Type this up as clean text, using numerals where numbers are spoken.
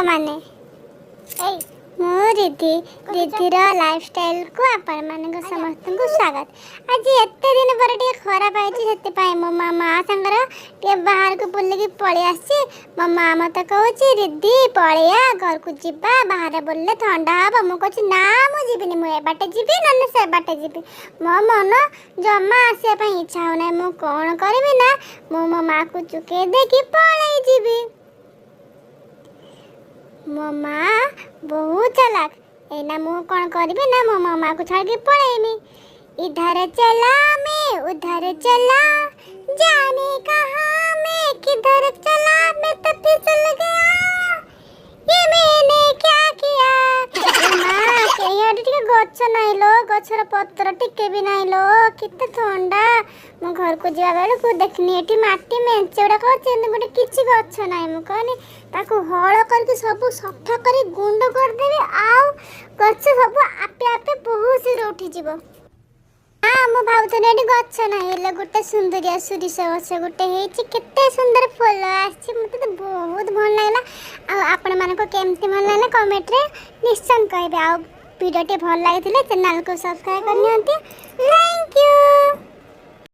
मैंने मो रिद्धि रिद्धिर लाइफस्टाइल को आपण मान समस्त को स्वागत। आज एत दिन पर खराब आई मो मामा सांगर बाहर को बुलिकी पलि आसी मो माँ मत कहूँ रिद्धि पलिया घर को जीवा बाहर बोलले ठंडा हम मु कहूँ ना मुझे मुझे बाटे जीवी ना से बाटे जीवी मो मन जमा आसा इच्छा होना मु कौन करी ना मो माँ को चुके देखी पलि जीवी। मो माँ बहुत चालाक एना मु कौन करी ना मो मामा को छाड़ के पलैमी। इधर चला मैं उधर चला जाने कहाँ मैं किधर चला मैं तो फिसल गया ये मैंने क्या किया। माँ कहीं टिके गछ नहीं लो गछर पत्र टिके भी नहीं लो किते ठंडा मो घर को जा बेल को देखनी एटी माटी मेंचे उडा को चेंद गोटे किछि गछ नाही मु कहनी ताको हळ करके सब सफा करी गुंड कर देबे आउ गछ सब आपे आपे बहुत से उठी जीवो। हां मो भाउतने एटी गछ नाही हेले गोटे सुंदरिया सुरिस गछ गोटे हेछि केते सुंदर फूल आछि मते तो बहुत भल लागला। आ आपण माने को केमति भल लागला कमेंट रे निश्चय कहबे। आ वीडियो टे भल लागिथिले चैनल को सब्सक्राइब करनियंती। Thank you.